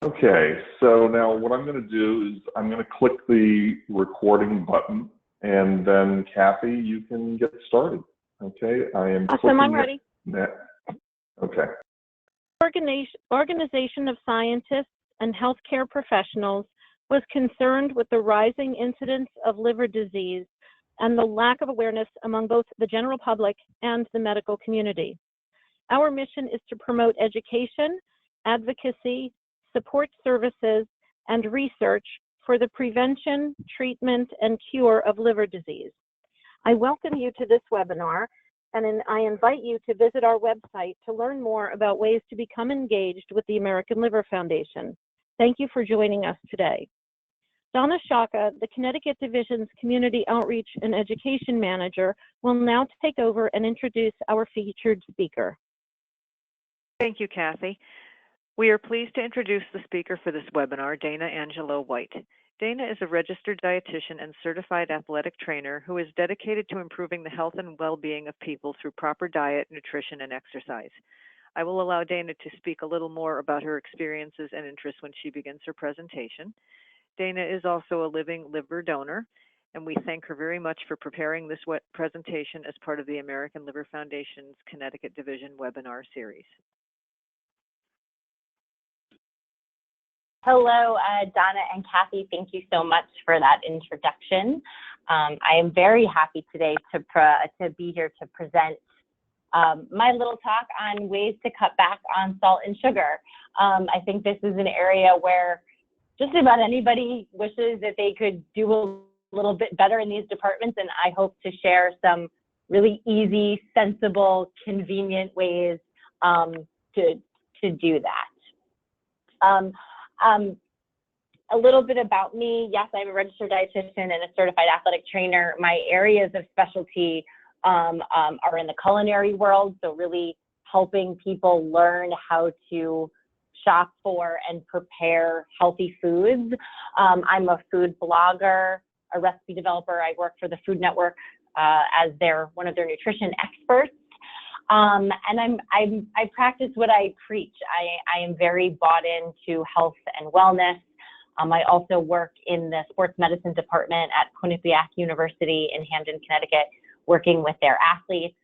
Okay, so now what I'm going to do is I'm going to click the recording button, and then Kathy, you can get started. Okay, I am awesome, I'm ready. Okay. Organization of Scientists and Healthcare Professionals was concerned with the rising incidence of liver disease and the lack of awareness among both the general public and the medical community. Our mission is to promote education, advocacy, support services, and research for the prevention, treatment, and cure of liver disease. I welcome you to this webinar, and I invite you to visit our website to learn more about ways to become engaged with the American Liver Foundation. Thank you for joining us today. Donna Shaka, the Connecticut Division's Community Outreach and Education Manager, will now take over and introduce our featured speaker. Thank you, Kathy. We are pleased to introduce the speaker for this webinar, Dana Angelo White. Dana is a registered dietitian and certified athletic trainer who is dedicated to improving the health and well-being of people through proper diet, nutrition, and exercise. I will allow Dana to speak a little more about her experiences and interests when she begins her presentation. Dana is also a living liver donor, and we thank her very much for preparing this presentation as part of the American Liver Foundation's Connecticut Division webinar series. Hello, Donna and Kathy. Thank you so much for that introduction. I am very happy today to be here to present my little talk on ways to cut back on salt and sugar. I think this is an area where just about anybody wishes that they could do a little bit better in these departments, and I hope to share some really easy, sensible, convenient ways to do that. A little bit about me. Yes, I'm a registered dietitian and a certified athletic trainer. My areas of specialty are in the culinary world, so really helping people learn how to shop for and prepare healthy foods. I'm a food blogger, a recipe developer. I work for the Food Network as one of their nutrition experts. And I practice what I preach. I am very bought into health and wellness. I also work in the sports medicine department at Quinnipiac University in Hamden, Connecticut, working with their athletes.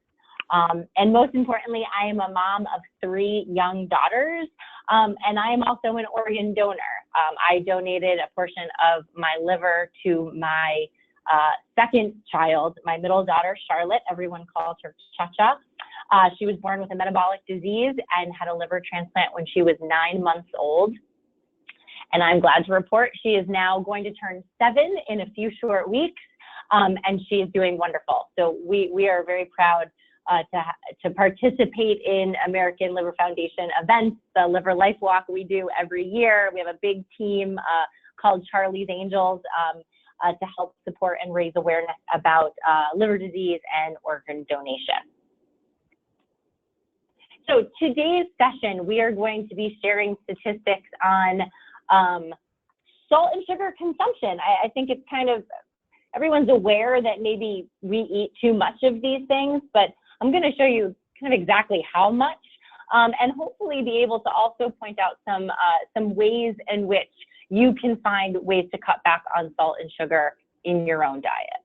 And most importantly, I am a mom of 3 young daughters, and I am also an organ donor. I donated a portion of my liver to my second child, my middle daughter, Charlotte. Everyone calls her Cha-Cha. She was born with a metabolic disease and had a liver transplant when she was 9 months old. And I'm glad to report she is now going to turn 7 in a few short weeks, and she is doing wonderful. So we are very proud to participate in American Liver Foundation events, the Liver Life Walk we do every year. We have a big team called Charlie's Angels to help support and raise awareness about liver disease and organ donation. So today's session, we are going to be sharing statistics on salt and sugar consumption. I think it's kind of, everyone's aware that maybe we eat too much of these things, but I'm going to show you kind of exactly how much, and hopefully be able to also point out some ways in which you can find ways to cut back on salt and sugar in your own diet.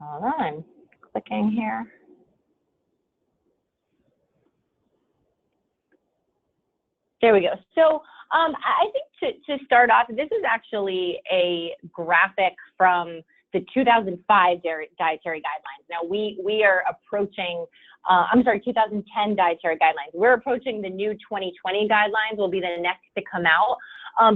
Hold on, I'm clicking here. There we go. So I think to start off, this is actually a graphic from the 2005 Dietary Guidelines. Now we are approaching, 2010 Dietary Guidelines. We're approaching the new 2020 guidelines, will be the next to come out.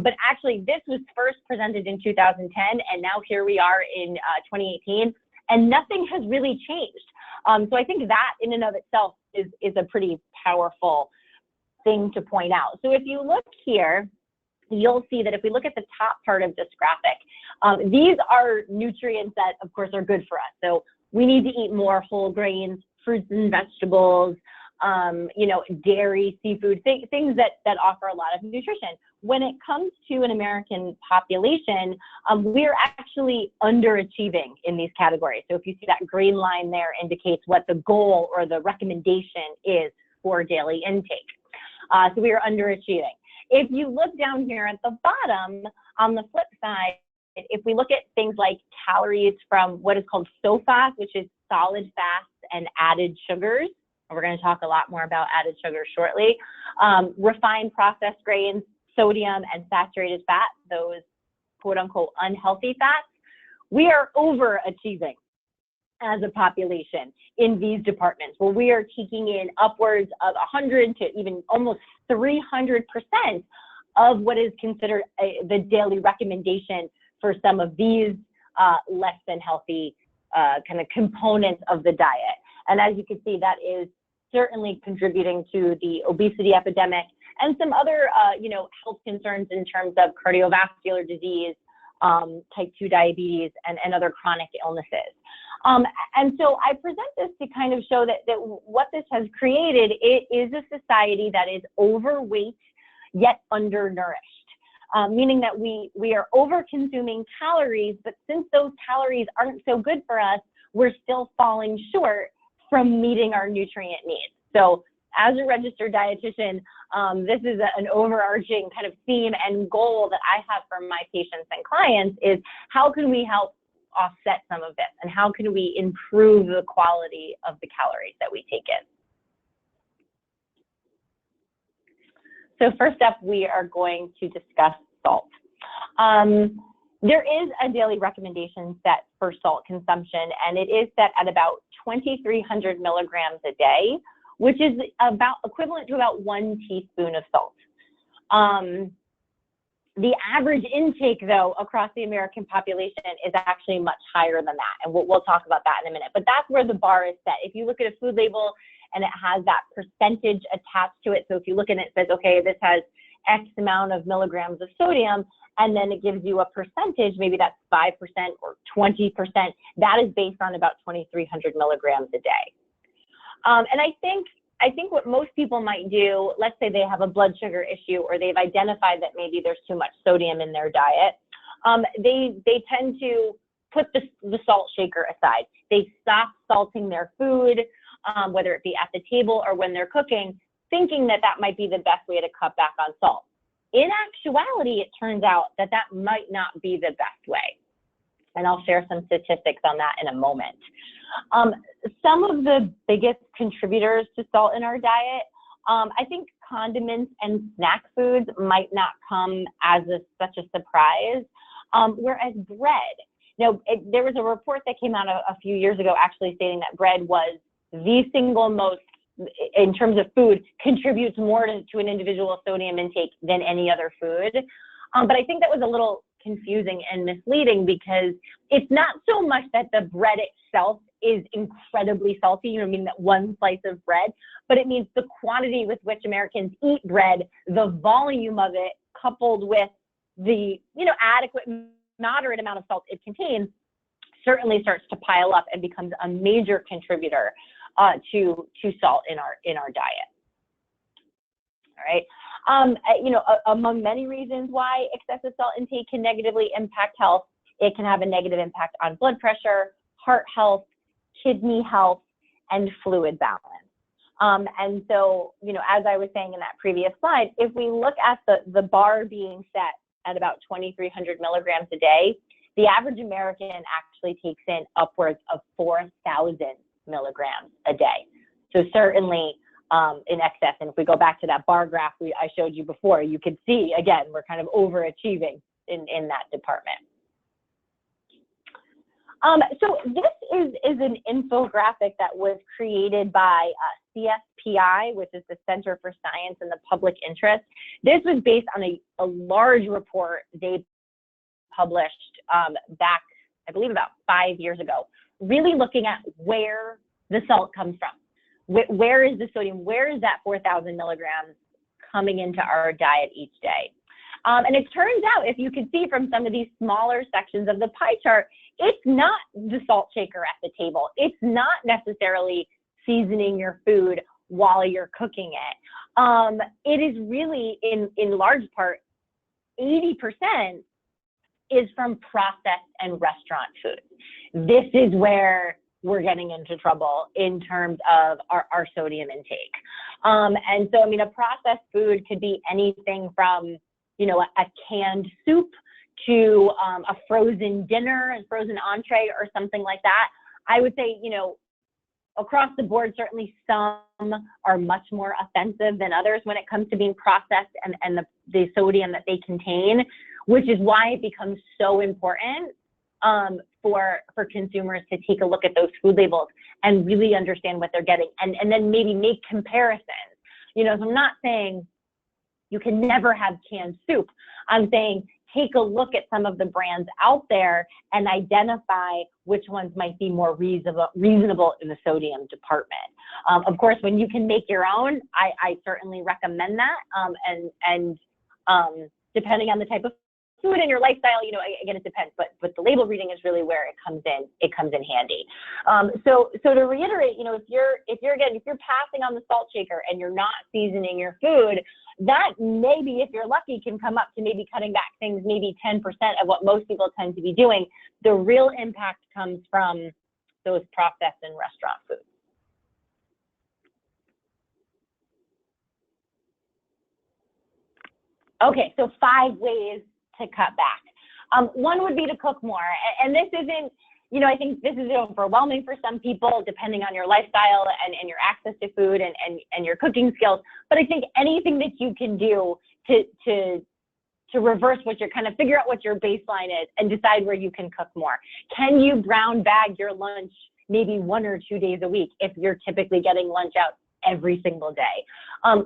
But actually this was first presented in 2010, and now here we are in 2018, and nothing has really changed. So I think that in and of itself is a pretty powerful thing to point out. So if you look here, you'll see that if we look at the top part of this graphic, these are nutrients that, of course, are good for us. So we need to eat more whole grains, fruits and vegetables, dairy, seafood, things that offer a lot of nutrition. When it comes to an American population, we're actually underachieving in these categories. So if you see that green line there indicates what the goal or the recommendation is for daily intake. So we are underachieving. If you look down here at the bottom, on the flip side, if we look at things like calories from what is called SOFAS, which is solid fats and added sugars, and we're going to talk a lot more about added sugars shortly, refined processed grains, sodium and saturated fat, those quote unquote unhealthy fats, we are overachieving as a population in these departments, where we are taking in upwards of 100 to even almost 300% of what is considered the daily recommendation for some of these less than healthy kind of components of the diet. And as you can see, that is certainly contributing to the obesity epidemic and some other, health concerns in terms of cardiovascular disease, type 2 diabetes, and other chronic illnesses. And so I present this to kind of show that what this has created, it is a society that is overweight yet undernourished, meaning that we are over-consuming calories, but since those calories aren't so good for us, we're still falling short from meeting our nutrient needs. So as a registered dietitian, this is an overarching kind of theme and goal that I have for my patients and clients is how can we help offset some of this, and how can we improve the quality of the calories that we take in. So first up, we are going to discuss salt. There is a daily recommendation set for salt consumption, and it is set at about 2,300 milligrams a day, which is about equivalent to about 1 teaspoon of salt. The average intake, though, across the American population is actually much higher than that, and we'll talk about that in a minute. But that's where the bar is set. If you look at a food label and it has that percentage attached to it, so if you look at it, it says, okay, this has X amount of milligrams of sodium, and then it gives you a percentage, maybe that's 5% or 20%, that is based on about 2,300 milligrams a day. And I think what most people might do, let's say they have a blood sugar issue or they've identified that maybe there's too much sodium in their diet, they tend to put the salt shaker aside. They stop salting their food, whether it be at the table or when they're cooking, thinking that that might be the best way to cut back on salt. In actuality, it turns out that that might not be the best way. And I'll share some statistics on that in a moment. Some of the biggest contributors to salt in our diet, I think condiments and snack foods might not come as such a surprise, whereas bread. Now, there was a report that came out a few years ago actually stating that bread was the single most, in terms of food, contributes more to an individual's sodium intake than any other food. But I think that was a little confusing and misleading because it's not so much that the bread itself is incredibly salty, meaning that one slice of bread, but it means the quantity with which Americans eat bread, the volume of it, coupled with the, adequate, moderate amount of salt it contains, certainly starts to pile up and becomes a major contributor to salt in our diet. All right. Among many reasons why excessive salt intake can negatively impact health, it can have a negative impact on blood pressure, heart health, kidney health, and fluid balance. And so, as I was saying in that previous slide, if we look at the bar being set at about 2,300 milligrams a day, the average American actually takes in upwards of 4,000 milligrams a day. So certainly in excess. And if we go back to that bar graph I showed you before, you could see, again, we're kind of overachieving in that department. So this is an infographic that was created by CSPI, which is the Center for Science and the Public Interest. This was based on a large report they published back, I believe, about 5 years ago, really looking at where the salt comes from. Where is the sodium? Where is that 4,000 milligrams coming into our diet each day? And it turns out, if you can see from some of these smaller sections of the pie chart, it's not the salt shaker at the table. It's not necessarily seasoning your food while you're cooking it. It is really, in large part, 80% is from processed and restaurant food. This is where we're getting into trouble in terms of our sodium intake. And so, I mean, a processed food could be anything from, you know, a canned soup to a frozen dinner and frozen entree or something like that. I would say, you know, across the board, certainly some are much more offensive than others when it comes to being processed and the sodium that they contain, which is why it becomes so important for consumers to take a look at those food labels and really understand what they're getting, and then maybe make comparisons. You know, so I'm not saying you can never have canned soup. I'm saying take a look at some of the brands out there and identify which ones might be more reasonable in the sodium department. Of course, when you can make your own, I certainly recommend that. And depending on the type of food and your lifestyle, you know, again, it depends, but the label reading is really where it comes in handy. So to reiterate, you know, if you're passing on the salt shaker and you're not seasoning your food, that maybe, if you're lucky, can come up to maybe cutting back things maybe 10% of what most people tend to be doing. The real impact comes from those processed and restaurant foods. Okay, so 5 ways to cut back. One would be to cook more. And this isn't, you know, I think this is overwhelming for some people, depending on your lifestyle and your access to food and your cooking skills. But I think anything that you can do to reverse what you're, kind of figure out what your baseline is and decide where you can cook more. Can you brown bag your lunch maybe 1 or 2 days a week if you're typically getting lunch out every single day?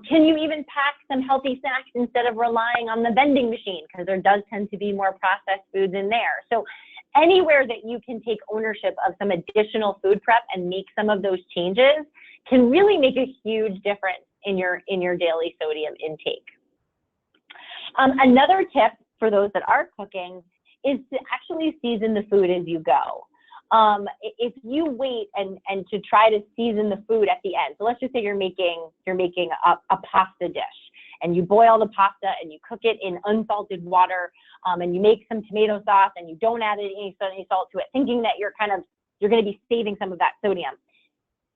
Can you even pack some healthy snacks instead of relying on the vending machine, because there does tend to be more processed foods in there? So anywhere that you can take ownership of some additional food prep and make some of those changes can really make a huge difference in your daily sodium intake. Another tip for those that are cooking is to actually season the food as you go. If you wait and to try to season the food at the end, so let's just say you're making a pasta dish, and you boil the pasta and you cook it in unsalted water, and you make some tomato sauce and you don't add any salt to it, thinking that you're going to be saving some of that sodium.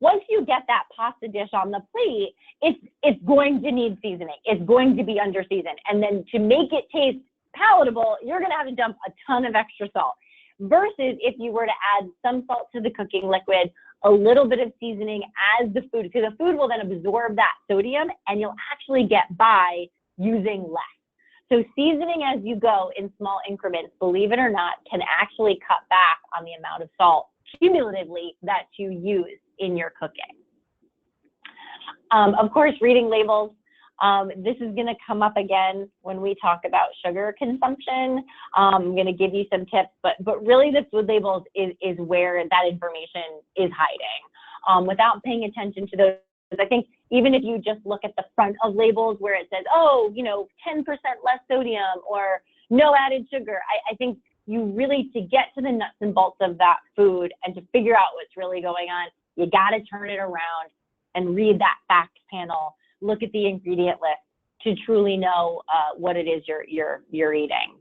Once you get that pasta dish on the plate, it's going to need seasoning. It's going to be under seasoned, and then to make it taste palatable, you're going to have to dump a ton of extra salt. Versus if you were to add some salt to the cooking liquid, a little bit of seasoning as the food, because the food will then absorb that sodium and you'll actually get by using less. So seasoning as you go in small increments, believe it or not, can actually cut back on the amount of salt cumulatively that you use in your cooking. Of course, reading labels. This is going to come up again when we talk about sugar consumption. I'm going to give you some tips, but really the food labels is where that information is hiding. Without paying attention to those, I think even if you just look at the front of labels where it says, oh, you know, 10% less sodium or no added sugar, I think you really, to get to the nuts and bolts of that food and to figure out what's really going on, you got to turn it around and read that fact panel. Look at the ingredient list to truly know what it is you're eating.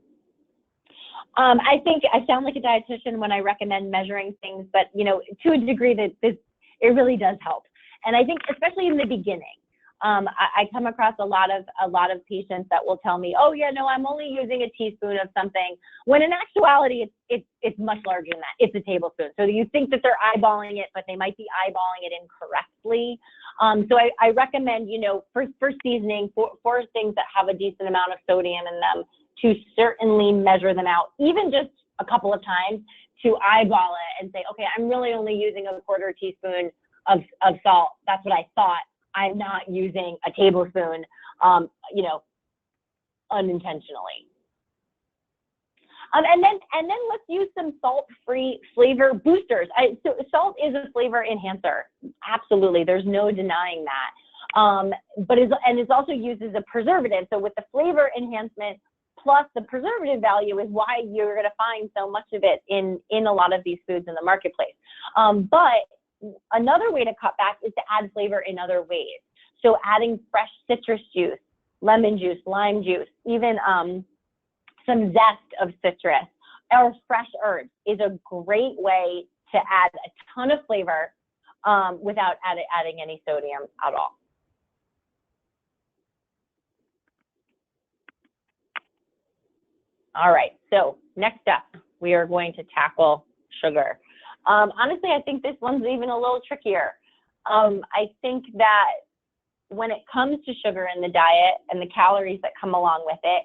I think I sound like a dietitian when I recommend measuring things, but you know, to a degree that it really does help. And I think especially in the beginning, I come across a lot of patients that will tell me, oh yeah, no, I'm only using a teaspoon of something, when in actuality it's much larger than that. It's a tablespoon. So you think that they're eyeballing it, but they might be eyeballing it incorrectly. So I recommend, you know, for seasoning, for things that have a decent amount of sodium in them, to certainly measure them out, even just a couple of times, to eyeball it and say, okay, I'm really only using a 1/4 teaspoon of salt. That's what I thought. I'm not using a tablespoon, you know, unintentionally. And then let's use some salt-free flavor boosters. So salt is a flavor enhancer. Absolutely, there's no denying that. But it's also used as a preservative. So with the flavor enhancement plus the preservative value is why you're going to find so much of it in a lot of these foods in the marketplace. But Another way to cut back is to add flavor in other ways. So adding fresh citrus juice, lemon juice, lime juice, even some zest of citrus or fresh herbs is a great way to add a ton of flavor without adding any sodium at all. All right, so next up, we are going to tackle sugar. Honestly, I think this one's even a little trickier. I think that when it comes to sugar in the diet and the calories that come along with it,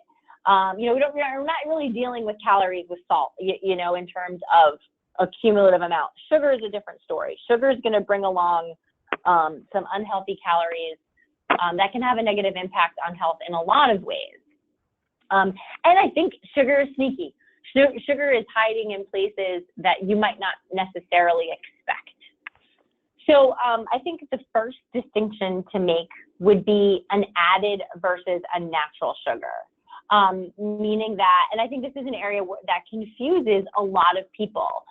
we're not really dealing with calories with salt, in terms of a cumulative amount. Sugar is a different story. Sugar is going to bring along some unhealthy calories that can have a negative impact on health in a lot of ways. And I think sugar is sneaky. Sugar is hiding in places that you might not necessarily expect. So I think the first distinction to make would be an added versus a natural sugar, meaning that, and I think this is an area that confuses a lot of people.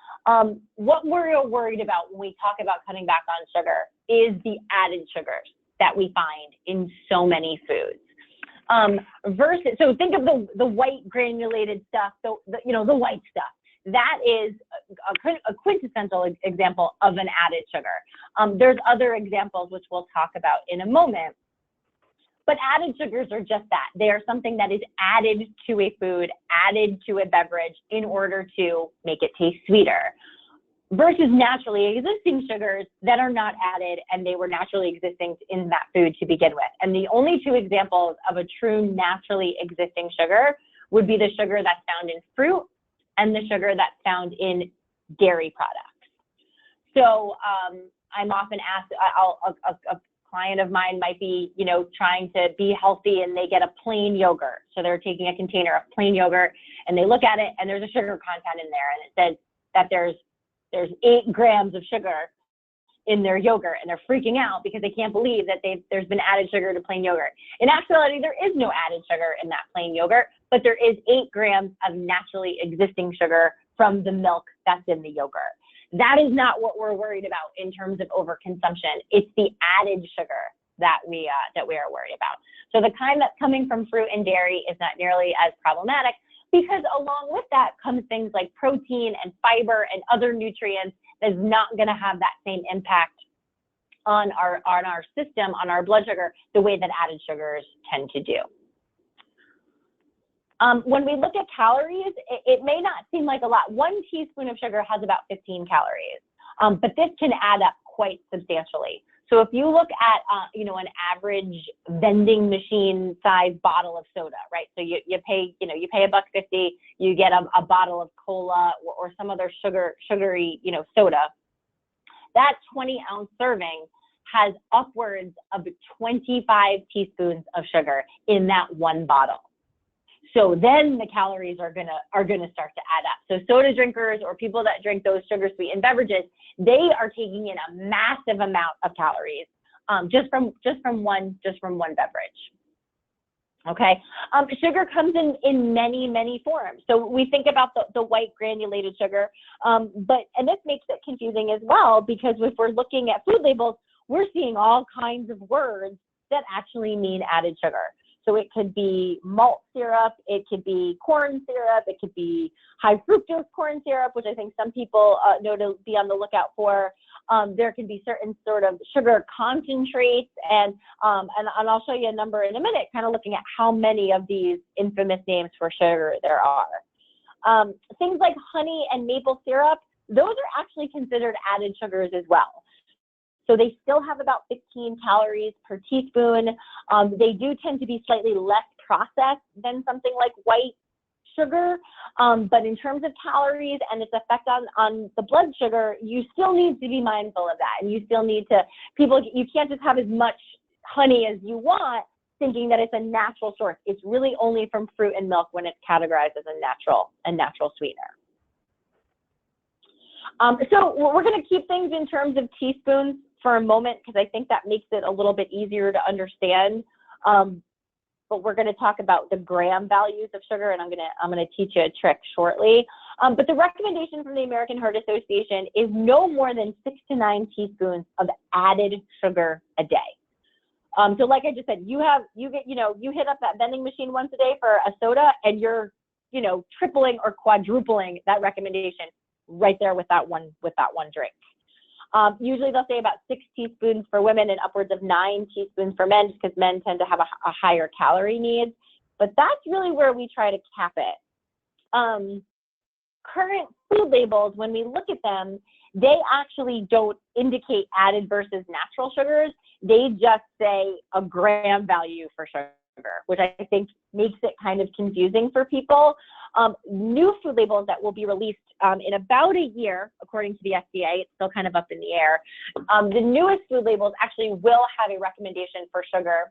What we're worried about when we talk about cutting back on sugar is the added sugars that we find in so many foods. So think of the white granulated stuff, the white stuff. That is a quintessential example of an added sugar. There's other examples which we'll talk about in a moment. But added sugars are just that. They are something that is added to a food, added to a beverage in order to make it taste sweeter. Versus naturally existing sugars that are not added and they were naturally existing in that food to begin with. And the only two examples of a true naturally existing sugar would be the sugar that's found in fruit and the sugar that's found in dairy products. So I'm often asked, a client of mine might be, trying to be healthy and they get a plain yogurt. So they're taking a container of plain yogurt and they look at it and there's a sugar content in there and it says that there's 8 grams of sugar in their yogurt and they're freaking out because they can't believe that there's been added sugar to plain yogurt. In actuality, there is no added sugar in that plain yogurt, but there is 8 grams of naturally existing sugar from the milk that's in the yogurt. That is not what we're worried about in terms of overconsumption. It's the added sugar that we are worried about. So the kind that's coming from fruit and dairy is not nearly as problematic, because along with that comes things like protein and fiber and other nutrients that's not going to have that same impact on our system, on our blood sugar, the way that added sugars tend to do. When we look at calories, it may not seem like a lot. 1 teaspoon of sugar has about 15 calories, but this can add up quite substantially. So if you look at, an average vending machine size bottle of soda, right? So you pay $1.50, you get a bottle of cola or some other sugary, soda. That 20-ounce serving has upwards of 25 teaspoons of sugar in that one bottle. So then the calories are gonna start to add up. So soda drinkers or people that drink those sugar sweetened beverages, they are taking in a massive amount of calories just from one beverage. Okay, sugar comes in many forms. So we think about the white granulated sugar, and this makes it confusing as well, because if we're looking at food labels, we're seeing all kinds of words that actually mean added sugar. So it could be malt syrup, it could be corn syrup, it could be high fructose corn syrup, which I think some people know to be on the lookout for. There can be certain sort of sugar concentrates, and I'll show you a number in a minute, kind of looking at how many of these infamous names for sugar there are. Things like honey and maple syrup, those are actually considered added sugars as well. So they still have about 15 calories per teaspoon. They do tend to be slightly less processed than something like white sugar. But in terms of calories and its effect on the blood sugar, you still need to be mindful of that. And you still need to, you can't just have as much honey as you want thinking that it's a natural source. It's really only from fruit and milk when it's categorized as a natural sweetener. So we're going to keep things in terms of teaspoons for a moment, because I think that makes it a little bit easier to understand. But we're going to talk about the gram values of sugar, and I'm going to teach you a trick shortly. But the recommendation from the American Heart Association is no more than 6 to 9 teaspoons of added sugar a day. So like I just said, you hit up that vending machine once a day for a soda, and you're, tripling or quadrupling that recommendation right there with that one drink. Usually they'll say about 6 teaspoons for women and upwards of 9 teaspoons for men, because men tend to have a higher calorie need. But that's really where we try to cap it. Current food labels, when we look at them, they actually don't indicate added versus natural sugars. They just say a gram value for sugar, which I think makes it kind of confusing for people. New food labels that will be released in about a year, according to the FDA, it's still kind of up in the air. The newest food labels actually will have a recommendation for sugar,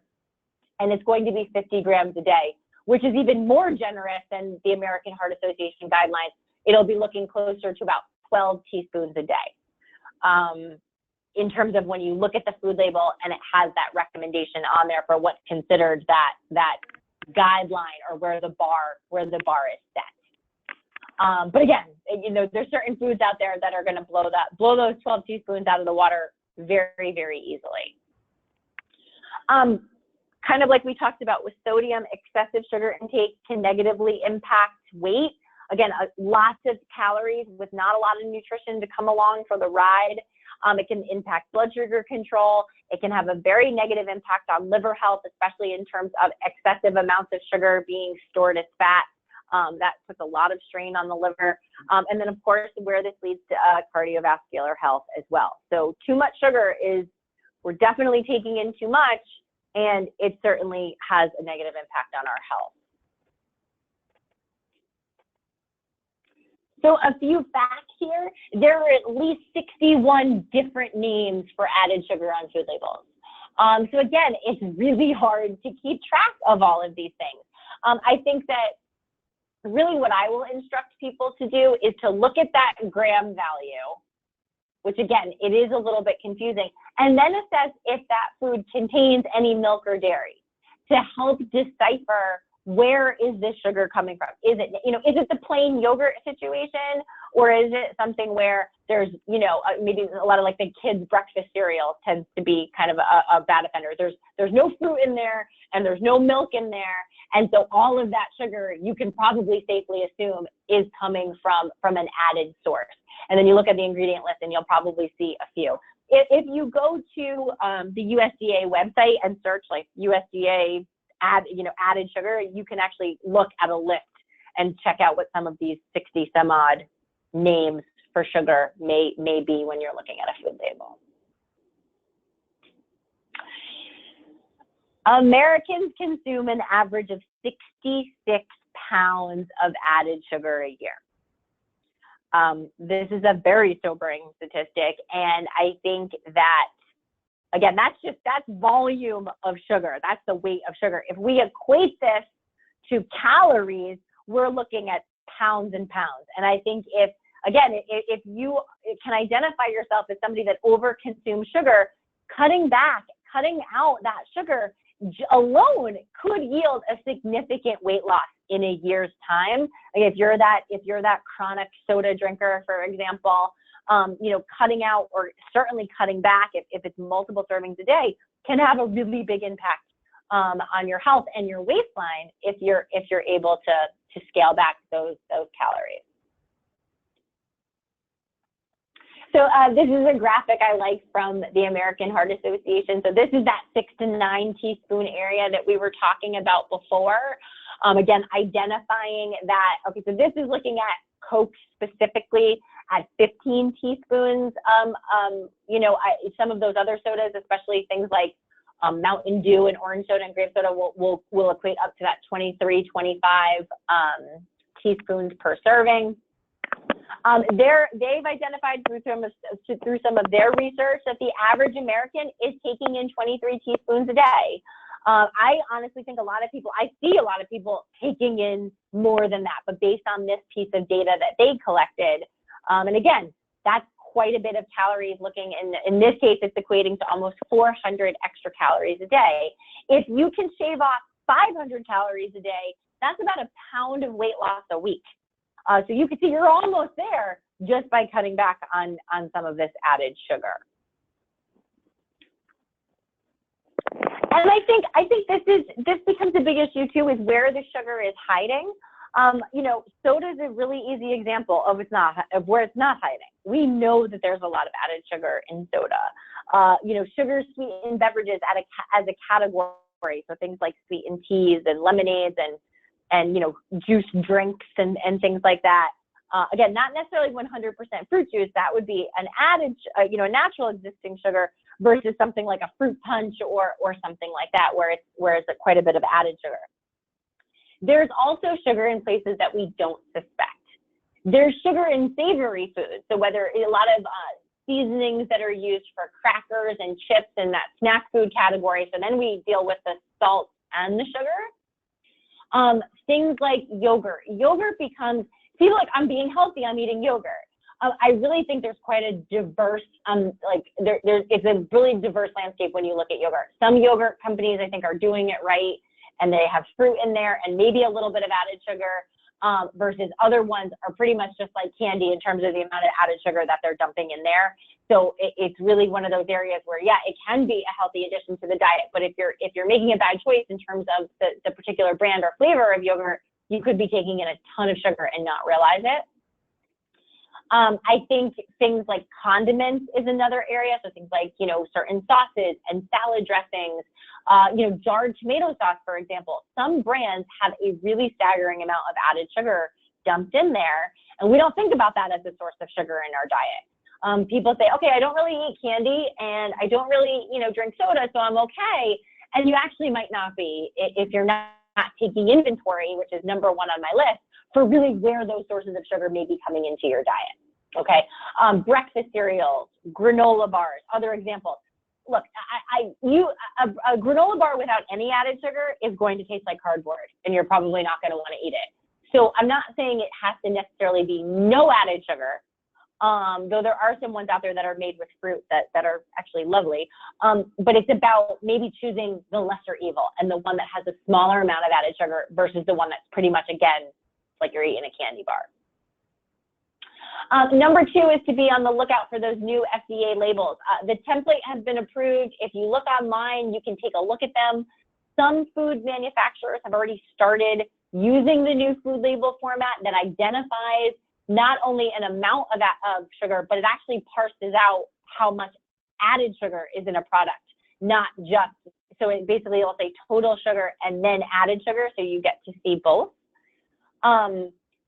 and it's going to be 50 grams a day, which is even more generous than the American Heart Association guidelines. It'll be looking closer to about 12 teaspoons a day. In terms of when you look at the food label and it has that recommendation on there for what's considered that guideline, or where the bar is set. But again, there's certain foods out there that are going to blow those 12 teaspoons out of the water very, very easily. Kind of like we talked about with sodium, excessive sugar intake can negatively impact weight. Again, lots of calories with not a lot of nutrition to come along for the ride. It can impact blood sugar control. It can have a very negative impact on liver health, especially in terms of excessive amounts of sugar being stored as fat. That puts a lot of strain on the liver. And then, of course, where this leads to cardiovascular health as well. So too much sugar we're definitely taking in too much, and it certainly has a negative impact on our health. So a few facts here. There are at least 61 different names for added sugar on food labels. So again, it's really hard to keep track of all of these things. I think that really what I will instruct people to do is to look at that gram value, which again, it is a little bit confusing, and then assess if that food contains any milk or dairy to help decipher where is this sugar coming from? Is it the plain yogurt situation, or is it something where there's, maybe a lot of like the kids' breakfast cereal tends to be kind of a bad offender. There's no fruit in there and there's no milk in there. And so all of that sugar you can probably safely assume is coming from an added source. And then you look at the ingredient list and you'll probably see a few. If you go to the USDA website and search like USDA added sugar, you can actually look at a list and check out what some of these 60 some odd names for sugar may be when you're looking at a food label. Americans consume an average of 66 pounds of added sugar a year. This is a very sobering statistic, and I think that, again, that's volume of sugar. That's the weight of sugar. If we equate this to calories, we're looking at pounds and pounds. And I think if you can identify yourself as somebody that overconsumes sugar, cutting out that sugar alone could yield a significant weight loss in a year's time. Like if you're that chronic soda drinker, for example, cutting out or certainly cutting back, if it's multiple servings a day, can have a really big impact on your health and your waistline if you're able to scale back those calories. So this is a graphic I like from the American Heart Association. So this is that 6 to 9 teaspoon area that we were talking about before. Again, identifying that, okay, so this is looking at Coke specifically at 15 teaspoons. Some of those other sodas, especially things like Mountain Dew and orange soda and grape soda will equate up to that 23, 25 teaspoons per serving. They've identified through some of their research that the average American is taking in 23 teaspoons a day. I honestly think I see a lot of people taking in more than that, but based on this piece of data that they collected, and again, that's quite a bit of calories. Looking in this case, it's equating to almost 400 extra calories a day. If you can shave off 500 calories a day, that's about a pound of weight loss a week. So you can see you're almost there just by cutting back on some of this added sugar. And I think this becomes a big issue too, is where the sugar is hiding. You know, soda is a really easy example of where it's not hiding. We know that there's a lot of added sugar in soda. You know, sugar sweetened beverages as a category, so things like sweetened teas and lemonades and you know, juice drinks and things like that. Again, not necessarily 100% fruit juice. That would be an added, you know, a natural existing sugar versus something like a fruit punch or something like that, where it's quite a bit of added sugar. There's also sugar in places that we don't suspect. There's sugar in savory foods. So whether a lot of seasonings that are used for crackers and chips in that snack food category. So then we deal with the salt and the sugar. Things like yogurt. Yogurt becomes, people are like, I'm being healthy, I'm eating yogurt. I really think there's quite a diverse, it's a really diverse landscape when you look at yogurt. Some yogurt companies, I think, are doing it right, and they have fruit in there and maybe a little bit of added sugar, versus other ones are pretty much just like candy in terms of the amount of added sugar that they're dumping in there. So it's really one of those areas where, yeah, it can be a healthy addition to the diet, but if you're making a bad choice in terms of the particular brand or flavor of yogurt, you could be taking in a ton of sugar and not realize it. I think things like condiments is another area. So things like, you know, certain sauces and salad dressings, you know, jarred tomato sauce, for example. Some brands have a really staggering amount of added sugar dumped in there, and we don't think about that as a source of sugar in our diet. People say, okay, I don't really eat candy and I don't really, you know, drink soda, so I'm okay. And you actually might not be if you're not taking inventory, which is number one on my list, for really where those sources of sugar may be coming into your diet. Okay, breakfast cereals, granola bars, other examples. Look, a granola bar without any added sugar is going to taste like cardboard, and you're probably not going to want to eat it. So I'm not saying it has to necessarily be no added sugar, though there are some ones out there that are made with fruit that are actually lovely. But it's about maybe choosing the lesser evil and the one that has a smaller amount of added sugar versus the one that's pretty much, again, like you're eating a candy bar. Number two is to be on the lookout for those new FDA labels. The template has been approved. If you look online, you can take a look at them. Some food manufacturers have already started using the new food label format that identifies not only an amount of sugar, but it actually parses out how much added sugar is in a product, not just, so it basically will say total sugar and then added sugar, so you get to see both.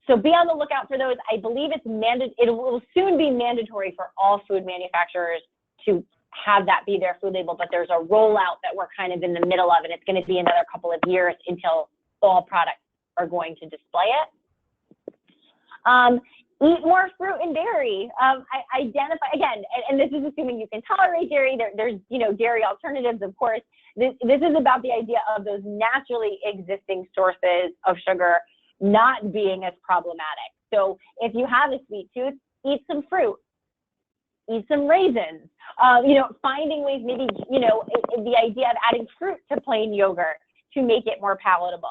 So be on the lookout for those. I believe it will soon be mandatory for all food manufacturers to have that be their food label, but there's a rollout that we're kind of in the middle of, and it's going to be another couple of years until all products are going to display it. Eat more fruit and dairy. Identify, again, and this is assuming you can tolerate dairy. There's, you know, dairy alternatives, of course. This is about the idea of those naturally existing sources of sugar not being as problematic. So if you have a sweet tooth, eat some fruit, eat some raisins, you know, finding ways, maybe, you know, the idea of adding fruit to plain yogurt to make it more palatable.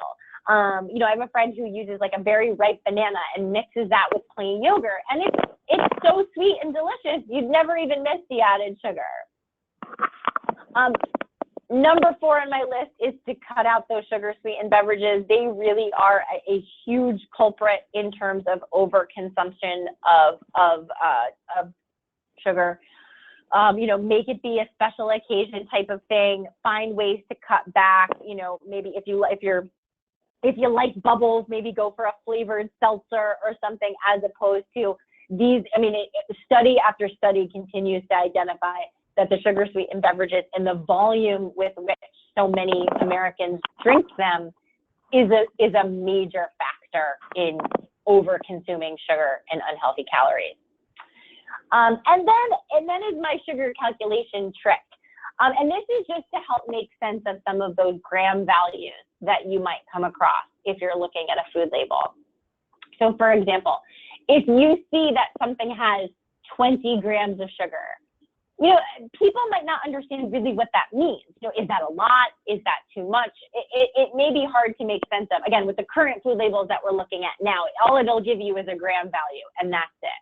You know, I have a friend who uses like a very ripe banana and mixes that with plain yogurt, and it's so sweet and delicious, you'd never even miss the added sugar. Number 4 on my list is to cut out those sugar-sweetened beverages. They really are a huge culprit in terms of overconsumption of sugar. You know, make it be a special occasion type of thing. Find ways to cut back. You know, maybe if you like bubbles, maybe go for a flavored seltzer or something, as opposed to these. I mean, study after study continues to identify that the sugar-sweetened beverages and the volume with which so many Americans drink them is a major factor in over-consuming sugar and unhealthy calories. And then is my sugar calculation trick. And this is just to help make sense of some of those gram values that you might come across if you're looking at a food label. So for example, if you see that something has 20 grams of sugar, people might not understand really what that means. Is that a lot? Is that too much? It may be hard to make sense of. Again, with the current food labels that we're looking at now, all it'll give you is a gram value, and that's it.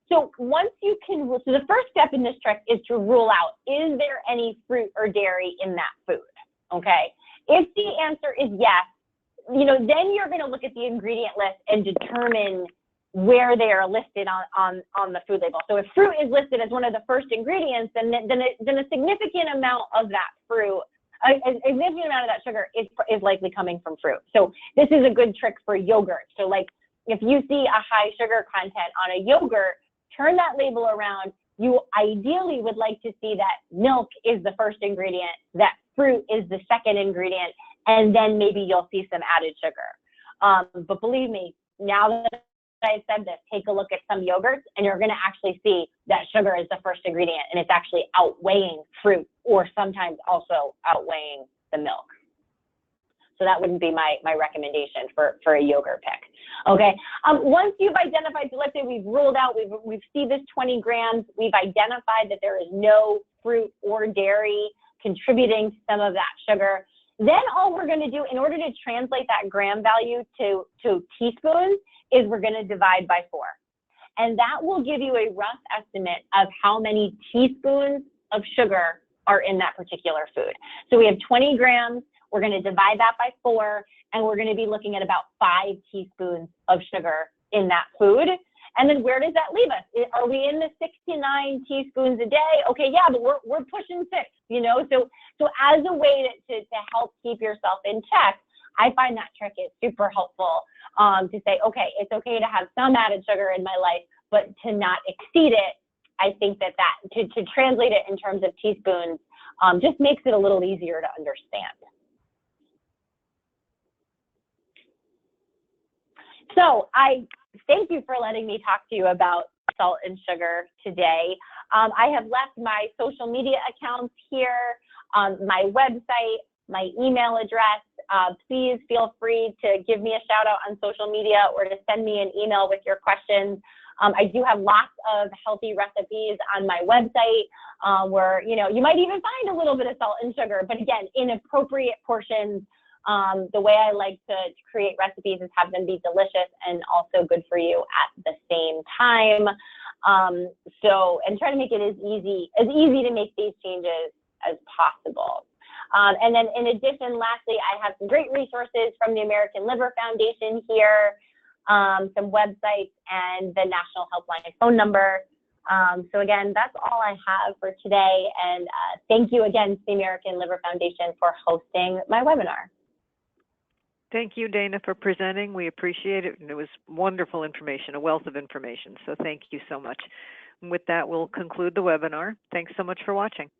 So once you can, so the first step in this trick is to rule out, is there any fruit or dairy in that food? Okay. If the answer is yes, then you're going to look at the ingredient list and determine where they are listed on the food label. So if fruit is listed as one of the first ingredients, then a significant amount of that fruit, a significant amount of that sugar is likely coming from fruit. So this is a good trick for yogurt. So like if you see a high sugar content on a yogurt, turn that label around. You ideally would like to see that milk is the first ingredient, that fruit is the second ingredient, and then maybe you'll see some added sugar. But believe me, now that I said this, take a look at some yogurts and you're going to actually see that sugar is the first ingredient and it's actually outweighing fruit or sometimes also outweighing the milk. So that wouldn't be my recommendation for a yogurt pick. Okay. Once you've identified, so let's say we've ruled out, we've seen this 20 grams, we've identified that there is no fruit or dairy contributing to some of that sugar. Then all we're going to do in order to translate that gram value to teaspoons is we're going to divide by 4. And that will give you a rough estimate of how many teaspoons of sugar are in that particular food. So we have 20 grams. We're going to divide that by 4, and we're going to be looking at about 5 teaspoons of sugar in that food. And then where does that leave us? Are we in the 6 to 9 teaspoons a day? Okay, yeah, but we're pushing 6, So as a way to help keep yourself in check, I find that trick is super helpful to say, okay, it's okay to have some added sugar in my life, but to not exceed it. I think that to translate it in terms of teaspoons just makes it a little easier to understand. So I thank you for letting me talk to you about salt and sugar today. I have left my social media accounts here, my website, my email address. Please feel free to give me a shout out on social media or to send me an email with your questions. I do have lots of healthy recipes on my website where, you might even find a little bit of salt and sugar, but again, in appropriate portions. The way I like to create recipes is have them be delicious and also good for you at the same time. And try to make it as easy to make these changes as possible. And then in addition, lastly, I have some great resources from the American Liver Foundation here, some websites, and the National Helpline phone number. So again, that's all I have for today. And thank you again to the American Liver Foundation for hosting my webinar. Thank you, Dana, for presenting. We appreciate it. And it was wonderful information, a wealth of information. So thank you so much. And with that, we'll conclude the webinar. Thanks so much for watching.